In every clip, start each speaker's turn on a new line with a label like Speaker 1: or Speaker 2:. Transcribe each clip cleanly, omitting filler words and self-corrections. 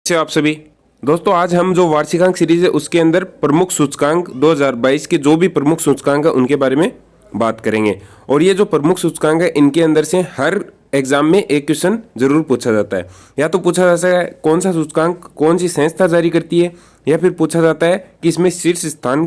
Speaker 1: से आप सभी दोस्तों, आज हम जो वार्षिकांक सीरीज है उसके अंदर प्रमुख सूचकांक 2022 के जो भी प्रमुख सूचकांक है उनके बारे में बात करेंगे। और ये जो प्रमुख सूचकांक है इनके अंदर से हर एग्जाम में एक क्वेश्चन जरूर पूछा जाता है। या तो पूछा जाता है कौन सा सूचकांक कौन सी संस्था जारी करती है, या फिर पूछा जाता है कि इसमें शीर्ष स्थान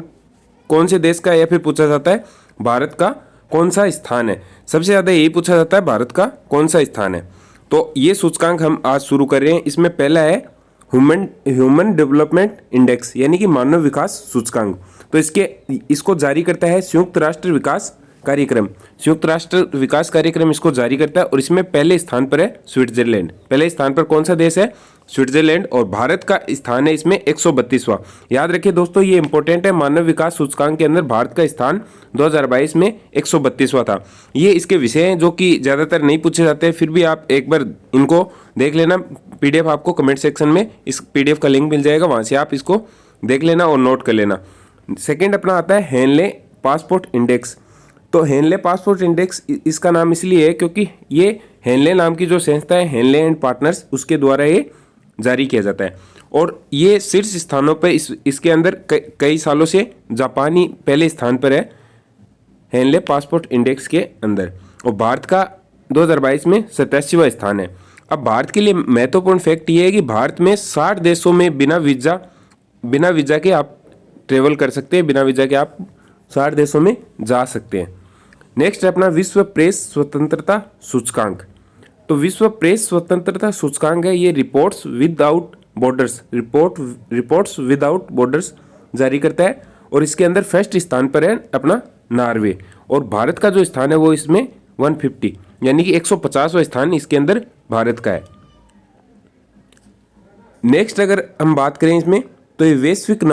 Speaker 1: कौन से देश का है, या फिर पूछा जाता है भारत का कौन सा स्थान है। सबसे ज़्यादा यही पूछा जाता है भारत का कौन सा स्थान है। तो ये सूचकांक हम आज शुरू कर रहे हैं। इसमें पहला है ह्यूमन डेवलपमेंट इंडेक्स, यानी कि मानव विकास सूचकांक। तो इसको जारी करता है संयुक्त राष्ट्र विकास कार्यक्रम। संयुक्त राष्ट्र विकास कार्यक्रम इसको जारी करता है और इसमें पहले स्थान पर है स्विट्जरलैंड। पहले स्थान पर कौन सा देश है? स्विट्जरलैंड। और भारत का स्थान है इसमें 132वां। याद रखिए दोस्तों, ये इंपॉर्टेंट है। मानव विकास सूचकांक के अंदर भारत का स्थान 2022 में 132वां था। ये इसके विषय हैं जो कि ज़्यादातर नहीं पूछे जाते हैं, फिर भी आप एक बार इनको देख लेना। पीडीएफ आपको कमेंट सेक्शन में इस पीडीएफ का लिंक मिल जाएगा, वहाँ से आप इसको देख लेना और नोट कर लेना। सेकेंड अपना आता है हेनले पासपोर्ट इंडेक्स। तो हेनले पासपोर्ट इंडेक्स इसका नाम इसलिए है क्योंकि ये हेनले नाम की जो संस्था है, हेनले एंड पार्टनर्स, उसके द्वारा ये जारी किया जाता है। और ये शीर्ष स्थानों पर इसके अंदर कई सालों से जापानी पहले स्थान पर है हेनले पासपोर्ट इंडेक्स के अंदर। और भारत का 2022 में 87वां स्थान है। अब भारत के लिए महत्वपूर्ण फैक्ट ये है कि भारत में 60 देशों में बिना वीज़ा के आप ट्रेवल कर सकते हैं। बिना वीज़ा के आप 60 देशों में जा सकते हैं। नेक्स्ट है अपना विश्व प्रेस स्वतंत्रता सूचकांक। तो विश्व प्रेस स्वतंत्रता सूचकांक है, ये रिपोर्ट्स विदाउट बॉर्डर्स जारी करता है। और इसके अंदर फर्स्ट स्थान पर है अपना नॉर्वे। और भारत का जो स्थान है वो इसमें 150 यानी कि 150वां स्थान इसके अंदर भारत का है। नेक्स्ट अगर हम बात करें इसमें, तो ये वैश्विक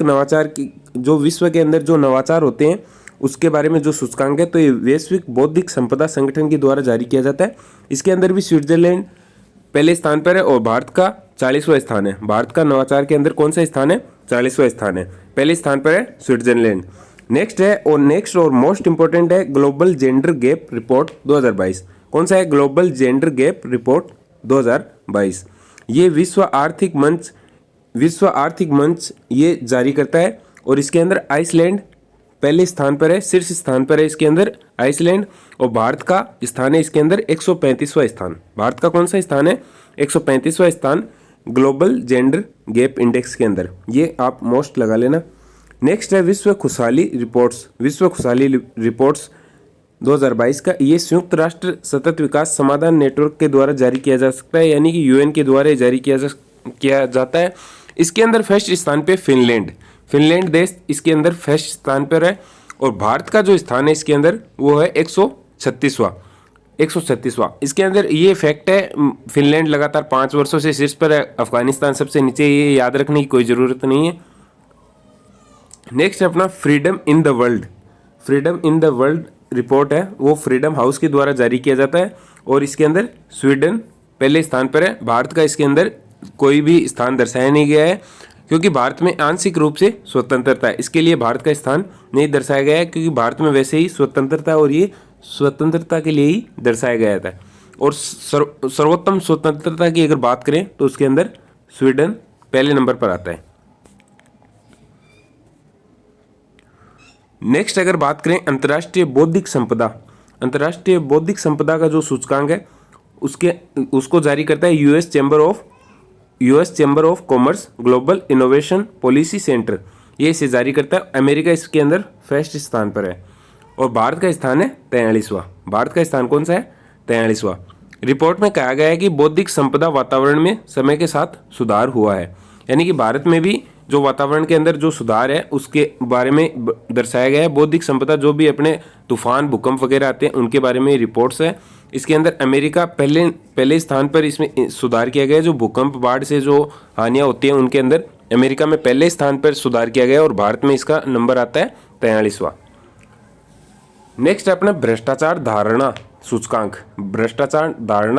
Speaker 1: नवाचार की जो विश्व के अंदर जो नवाचार होते हैं उसके बारे में जो सूचकांक है, तो ये वैश्विक बौद्धिक संपदा संगठन के द्वारा जारी किया जाता है। इसके अंदर भी स्विट्जरलैंड पहले स्थान पर है और भारत का 40वां स्थान है। भारत का नवाचार के अंदर कौन सा स्थान है? 40वां स्थान है। पहले स्थान पर है स्विट्जरलैंड। नेक्स्ट और मोस्ट इंपॉर्टेंट है ग्लोबल जेंडर गैप रिपोर्ट 2022। कौन सा है? Global gender gap report 2022। ये विश्व आर्थिक मंच ये जारी करता है। और इसके अंदर आइसलैंड पहले स्थान पर है, शीर्ष स्थान पर है इसके अंदर आइसलैंड। और भारत का स्थान है इसके अंदर 135वां स्थान। भारत का कौन सा स्थान है? 135वां स्थान ग्लोबल जेंडर गैप इंडेक्स के अंदर। ये आप मोस्ट लगा लेना। नेक्स्ट है विश्व खुशहाली रिपोर्ट्स 2022 का। ये संयुक्त राष्ट्र सतत विकास समाधान नेटवर्क के द्वारा जारी किया जा सकता है, यानी कि यूएन के द्वारा जारी किया जाता है। इसके अंदर फर्स्ट स्थान पे फिनलैंड देश इसके अंदर फर्स्ट स्थान पर है। और भारत का जो स्थान है इसके अंदर वो है 136वां। इसके अंदर ये फैक्ट है, फिनलैंड लगातार 5 वर्षों से शीर्ष पर है, अफगानिस्तान सबसे नीचे। ये याद रखने की कोई ज़रूरत नहीं है। नेक्स्ट अपना freedom in the world report है, वो फ्रीडम हाउस के द्वारा जारी किया जाता है। और इसके अंदर स्वीडन पहले स्थान पर है। भारत का इसके अंदर कोई भी स्थान दर्शाया नहीं गया है क्योंकि भारत में आंशिक रूप से स्वतंत्रता है। इसके लिए भारत का स्थान नहीं दर्शाया गया है क्योंकि भारत में वैसे ही स्वतंत्रता और ये स्वतंत्रता के लिए ही दर्शाया गया था। और सर्वोत्तम स्वतंत्रता की अगर बात करें तो उसके अंदर स्वीडन पहले नंबर पर आता है। नेक्स्ट अगर बात करें अंतर्राष्ट्रीय बौद्धिक संपदा का जो सूचकांक है उसको जारी करता है US chamber of commerce global innovation policy centre. ये इसे जारी करता है। अमेरिका इसके अंदर फर्स्ट स्थान पर है। और भारत का स्थान है 43वां। भारत का स्थान कौन सा है? 43वां। रिपोर्ट में कहा गया है कि बौद्धिक संपदा वातावरण में समय के साथ सुधार हुआ है, यानी कि भारत में भी जो वातावरण के अंदर जो सुधार है उसके बारे में दर्शाया गया है। बौद्धिक संपदा जो भी अपने तूफान भूकंप वगैरह आते हैं उनके बारे में रिपोर्ट्स है। इसके अंदर अमेरिका पहले स्थान पर इसमें सुधार किया गया है। जो भूकंप बाढ़ से जो हानियाँ होती हैं उनके अंदर अमेरिका में पहले स्थान पर सुधार किया गया है और भारत में इसका नंबर आता है 43वां। नेक्स्ट अपना भ्रष्टाचार धारणा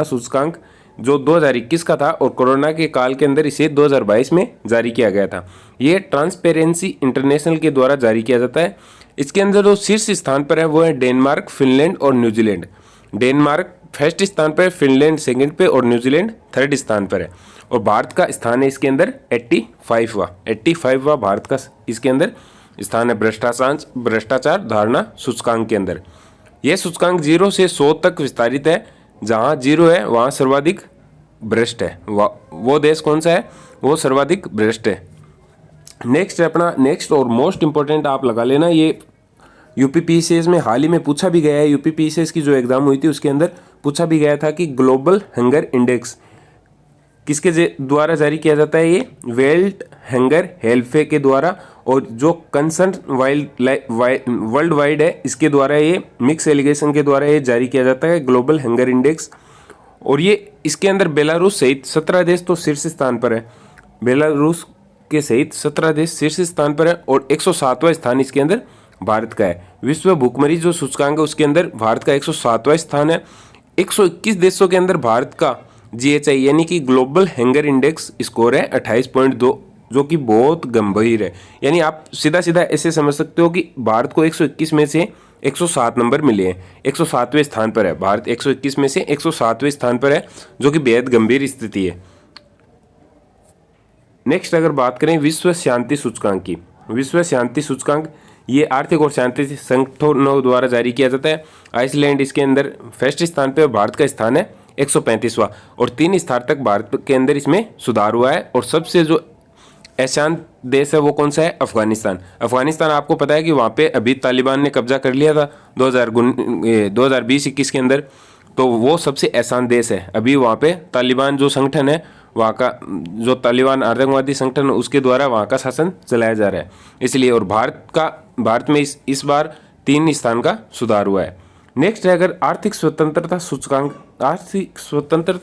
Speaker 1: सूचकांक जो 2021 का था और कोरोना के काल के अंदर इसे 2022 में जारी किया गया था। ये ट्रांसपेरेंसी इंटरनेशनल के द्वारा जारी किया जाता है। इसके अंदर जो शीर्ष स्थान पर है वो है डेनमार्क, फिनलैंड और न्यूजीलैंड। डेनमार्क फर्स्ट स्थान पर है, फिनलैंड सेकंड पे और न्यूजीलैंड थर्ड स्थान पर है। और भारत का स्थान है इसके अंदर 85वां भारत का इसके अंदर स्थान है भ्रष्टाचार धारणा सूचकांक के अंदर। यह सूचकांक 0 से 100 तक विस्तारित है। जहां 0 है वहां सर्वाधिक भ्रष्ट है। वो देश कौन सा है? वो सर्वाधिक भ्रष्ट है। नेक्स्ट है अपना नेक्स्ट और मोस्ट इंपॉर्टेंट आप लगा लेना, ये यूपीपीसीएस में हाल ही में पूछा भी गया है। यूपीपीसीएस की जो एग्जाम हुई थी उसके अंदर पूछा भी गया था कि ग्लोबल हंगर इंडेक्स किसके द्वारा जारी किया जाता है? ये वर्ल्ड हंगर हेल्पे के द्वारा, और जो कंसर्न वर्ल्ड वाइड है इसके द्वारा, ये मिक्स एलिगेशन के द्वारा ये जारी किया जाता है ग्लोबल हंगर इंडेक्स। और ये इसके अंदर बेलारूस सहित 17 देश तो शीर्ष स्थान पर है। बेलारूस के सहित 17 देश शीर्ष स्थान पर है और 107वां स्थान इसके अंदर भारत का है। विश्व भूखमरी जो सूचकांक है उसके अंदर भारत का 107वां स्थान है। 121 देशों के अंदर भारत का GHI यानी कि ग्लोबल हंगर इंडेक्स स्कोर है 28.2, जो कि बहुत गंभीर है। यानी आप सीधा सीधा ऐसे समझ सकते हो कि भारत को 121 में से 107 नंबर मिले हैं, 107वें स्थान पर है भारत। 121 में से 107वें स्थान पर है, जो कि बेहद गंभीर स्थिति है। नेक्स्ट अगर बात करें विश्व शांति सूचकांक की, विश्व शांति सूचकांक ये आर्थिक और शांति संगठनों द्वारा जारी किया जाता है। आइसलैंड इसके अंदर फर्स्ट स्थान पे और भारत का स्थान है 135वां, और 3 स्थान तक भारत के अंदर इसमें सुधार हुआ है। और सबसे जो अशांत देश है वो कौन सा है? अफगानिस्तान। अफगानिस्तान आपको पता है कि वहाँ पे अभी तालिबान ने कब्जा कर लिया था 2020-21 के अंदर, तो वो सबसे अशांत देश है। अभी वहाँ पे तालिबान जो संगठन है, वहाँ का जो तालिबान आतंकवादी संगठन उसके द्वारा वहाँ का शासन चलाया जा रहा है, इसलिए। और भारत में इस बार 3 स्थान का सुधार हुआ है। नेक्स्ट है अगर आर्थिक स्वतंत्रता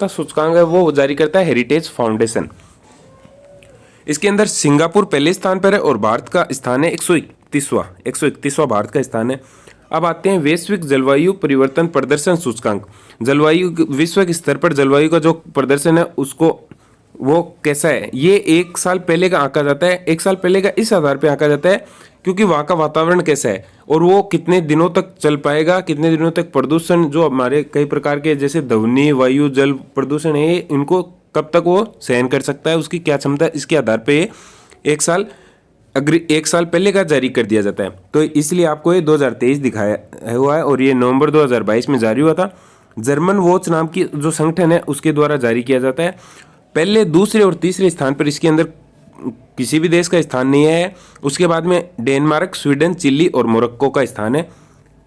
Speaker 1: सूचकांक है वो जारी करता है हेरिटेज फाउंडेशन। इसके अंदर सिंगापुर पहले स्थान पर है और भारत का स्थान है 131वां भारत का स्थान है। अब आते हैं वैश्विक जलवायु परिवर्तन प्रदर्शन सूचकांक। जलवायु विश्व के स्तर पर जलवायु का जो प्रदर्शन है उसको वो कैसा है, ये 1 साल पहले का आंका जाता है। 1 साल पहले का इस आधार पे आंका जाता है क्योंकि वहाँ का वातावरण कैसा है और वो कितने दिनों तक चल पाएगा, कितने दिनों तक प्रदूषण जो हमारे कई प्रकार के जैसे ध्वनि वायु जल प्रदूषण है इनको कब तक वो सहन कर सकता है, उसकी क्या क्षमता है, इसके आधार पे 1 साल पहले का जारी कर दिया जाता है। तो इसलिए आपको ये 2023 दिखाया हुआ है और ये नवंबर 2022 में जारी हुआ था। जर्मन वॉच नाम की जो संगठन है उसके द्वारा जारी किया जाता है। पहले, दूसरे और तीसरे स्थान पर इसके अंदर किसी भी देश का स्थान नहीं है। उसके बाद में डेनमार्क, स्वीडन, चिली और मोरक्को का स्थान है।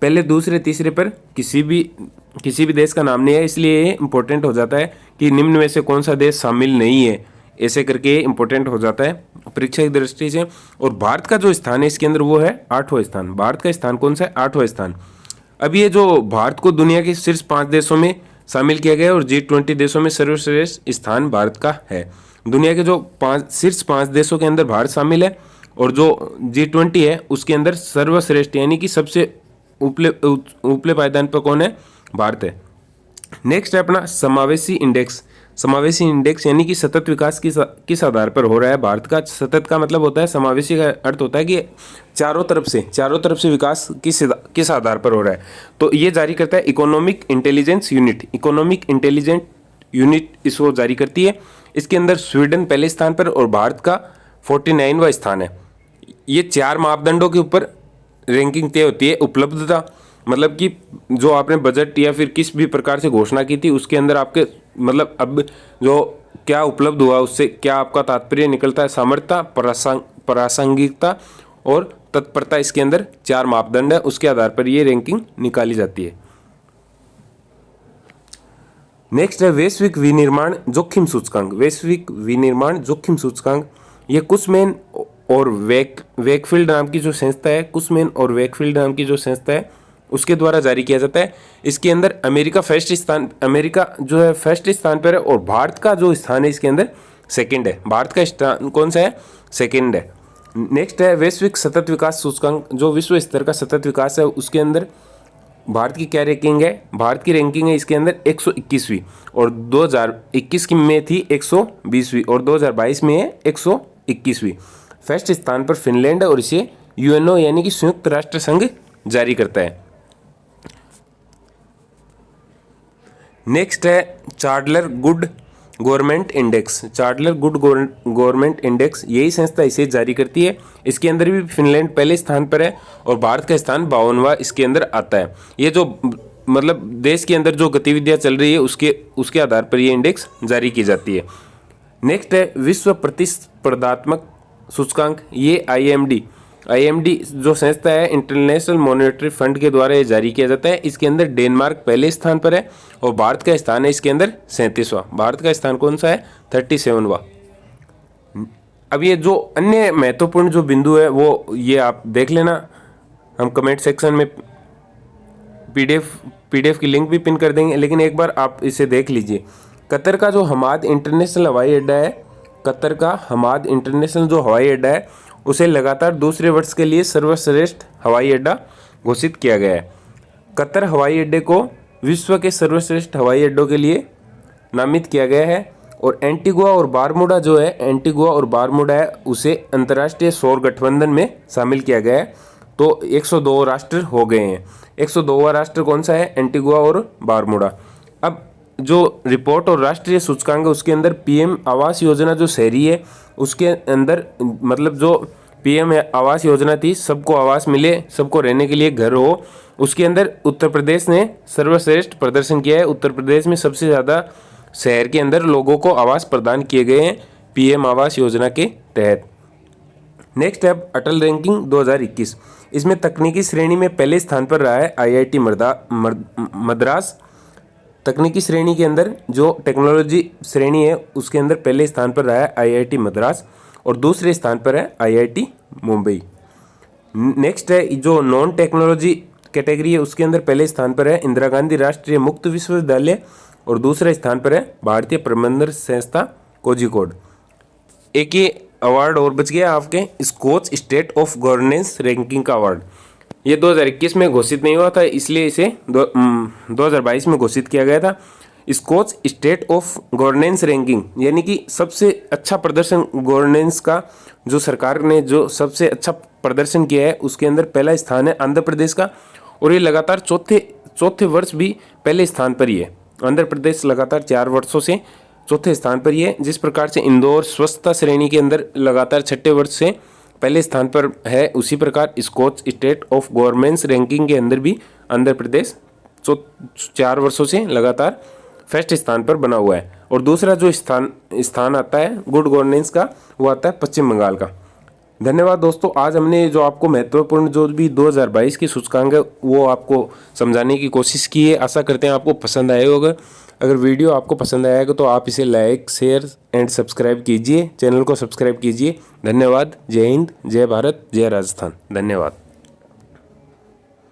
Speaker 1: पहले, दूसरे, तीसरे पर किसी भी देश का नाम नहीं है, इसलिए ये इंपॉर्टेंट हो जाता है कि निम्न में से कौन सा देश शामिल नहीं है, ऐसे करके इंपॉर्टेंट हो जाता है परीक्षा की दृष्टि से। और भारत का जो स्थान है इसके अंदर वो है 8वां स्थान। भारत का स्थान कौन सा है? 8वां स्थान। अब ये जो भारत को दुनिया के शीर्ष 5 देशों में शामिल किया गया है और G20 देशों में सर्वश्रेष्ठ स्थान भारत का है। दुनिया के जो शीर्ष 5 देशों के अंदर भारत शामिल है और जो G20 है उसके अंदर सर्वश्रेष्ठ यानी कि सबसे ऊपले पायदान पर कौन है? भारत है। नेक्स्ट है अपना समावेशी इंडेक्स। समावेशी इंडेक्स यानी कि सतत विकास किस आधार पर हो रहा है भारत का? सतत का मतलब होता है, समावेशी का अर्थ होता है कि चारों तरफ से विकास किस आधार पर हो रहा है। तो ये जारी करता है इकोनॉमिक इंटेलिजेंस यूनिट इसको जारी करती है। इसके अंदर स्वीडन पहले स्थान पर और भारत का 49वां स्थान है। ये 4 मापदंडों के ऊपर रैंकिंग तय होती है। उपलब्धता मतलब कि जो आपने बजट या फिर किस भी प्रकार से घोषणा की थी उसके अंदर आपके मतलब अब जो क्या उपलब्ध हुआ उससे क्या आपका तात्पर्य निकलता है। सामर्थ्य, प्रासंगिकता और तत्परता, इसके अंदर 4 मापदंड है, उसके आधार पर ये रैंकिंग निकाली जाती है। नेक्स्ट है वैश्विक विनिर्माण जोखिम सूचकांक। वैश्विक विनिर्माण जोखिम सूचकांक ये कुसमैन और वेकफील्ड नाम की जो संस्था है, कुसमैन और वेकफील्ड नाम की जो संस्था है उसके द्वारा जारी किया जाता है। इसके अंदर अमेरिका जो है फर्स्ट स्थान पर है और भारत का जो स्थान है इसके अंदर सेकंड है। भारत का स्थान कौन सा है? सेकंड है। नेक्स्ट है वैश्विक सतत विकास सूचकांक। जो विश्व स्तर का सतत विकास है उसके अंदर भारत की क्या रैंकिंग है? भारत की रैंकिंग है इसके अंदर 121वीं और 2021 में थी 120वीं और 2022 में है 121वीं। फर्स्ट स्थान पर फिनलैंड है और इसे यूएनओ यानी कि संयुक्त राष्ट्र संघ जारी करता है। नेक्स्ट है Chandler good government index. Chandler good government index यही संस्था इसे जारी करती है। इसके अंदर भी फिनलैंड पहले स्थान पर है और भारत का स्थान 52वां इसके अंदर आता है। ये जो मतलब देश के अंदर जो गतिविधियां चल रही है उसके आधार पर ये इंडेक्स जारी की जाती है। नेक्स्ट है विश्व प्रतिस्पर्धात्मक सूचकांक। ये आईएमडी जो संस्था है इंटरनेशनल मॉनेटरी फंड के द्वारा ये जारी किया जाता है। इसके अंदर डेनमार्क पहले स्थान पर है और भारत का स्थान है इसके अंदर 37वां। भारत का स्थान कौन सा है? 37वां। अब ये जो अन्य महत्वपूर्ण जो बिंदु है वो ये आप देख लेना, हम कमेंट सेक्शन में पीडीएफ की लिंक भी पिन कर देंगे, लेकिन एक बार आप इसे देख लीजिए। कतर का जो हमाद इंटरनेशनल हवाई अड्डा है, कतर का हमाद इंटरनेशनल जो हवाई अड्डा है उसे लगातार दूसरे वर्ष के लिए सर्वश्रेष्ठ हवाई अड्डा घोषित किया गया है। कतर हवाई अड्डे को विश्व के सर्वश्रेष्ठ हवाई अड्डों के लिए नामित किया गया है। और एंटीगुआ और बारमूडा जो है, एंटीगुआ और बारमूडा है, उसे अंतर्राष्ट्रीय सौर गठबंधन में शामिल किया गया है। तो 102 राष्ट्र हो गए हैं। 102वां राष्ट्र कौन सा है? एंटीगुआ और बारमूडा। अब जो रिपोर्ट और राष्ट्रीय सूचकांक है उसके अंदर पीएम आवास योजना जो शहरी है उसके अंदर मतलब जो पीएम आवास योजना थी, सबको आवास मिले, सबको रहने के लिए घर हो, उसके अंदर उत्तर प्रदेश ने सर्वश्रेष्ठ प्रदर्शन किया है। उत्तर प्रदेश में सबसे ज़्यादा शहर के अंदर लोगों को आवास प्रदान किए गए हैं पीएम आवास योजना के तहत। नेक्स्ट है अटल रैंकिंग 2021। इसमें तकनीकी श्रेणी में पहले स्थान पर रहा है आईआईटी मद्रास। तकनीकी श्रेणी के अंदर जो टेक्नोलॉजी श्रेणी है उसके अंदर पहले स्थान पर रहा है आईआईटी मद्रास और दूसरे स्थान पर है आईआईटी मुंबई। नेक्स्ट है जो नॉन टेक्नोलॉजी कैटेगरी है उसके अंदर पहले स्थान पर है इंदिरा गांधी राष्ट्रीय मुक्त विश्वविद्यालय और दूसरे स्थान पर है भारतीय प्रबंधन संस्था कोझिकोड। एक ये अवार्ड और बच गया आपके, Skoch state of governance ranking का अवार्ड। ये 2021 में घोषित नहीं हुआ था, इसलिए इसे 2022 में घोषित किया गया था। Skoch state of governance ranking यानी कि सबसे अच्छा प्रदर्शन गवर्नेंस का जो सरकार ने जो सबसे अच्छा प्रदर्शन किया है उसके अंदर पहला स्थान है आंध्र प्रदेश का और ये लगातार चौथे वर्ष भी पहले स्थान पर ही है। आंध्र प्रदेश लगातार 4 वर्षों से चौथे स्थान पर ही है। जिस प्रकार से इंदौर स्वच्छता श्रेणी के अंदर लगातार 6ठे वर्ष से पहले स्थान पर है, उसी प्रकार Skoch state of governance ranking के अंदर भी आंध्र प्रदेश 4 वर्षों से लगातार फर्स्ट स्थान पर बना हुआ है। और दूसरा जो स्थान आता है गुड गवर्नेंस का वो आता है पश्चिम बंगाल का। धन्यवाद दोस्तों, आज हमने जो आपको महत्वपूर्ण जो भी 2022 की सूचकांक है वो आपको समझाने की कोशिश की है। आशा करते हैं आपको पसंद आए होगा। अगर वीडियो आपको पसंद आएगा तो आप इसे लाइक, शेयर एंड सब्सक्राइब कीजिए, चैनल को सब्सक्राइब कीजिए। धन्यवाद। जय हिंद, जय भारत, जय राजस्थान। धन्यवाद।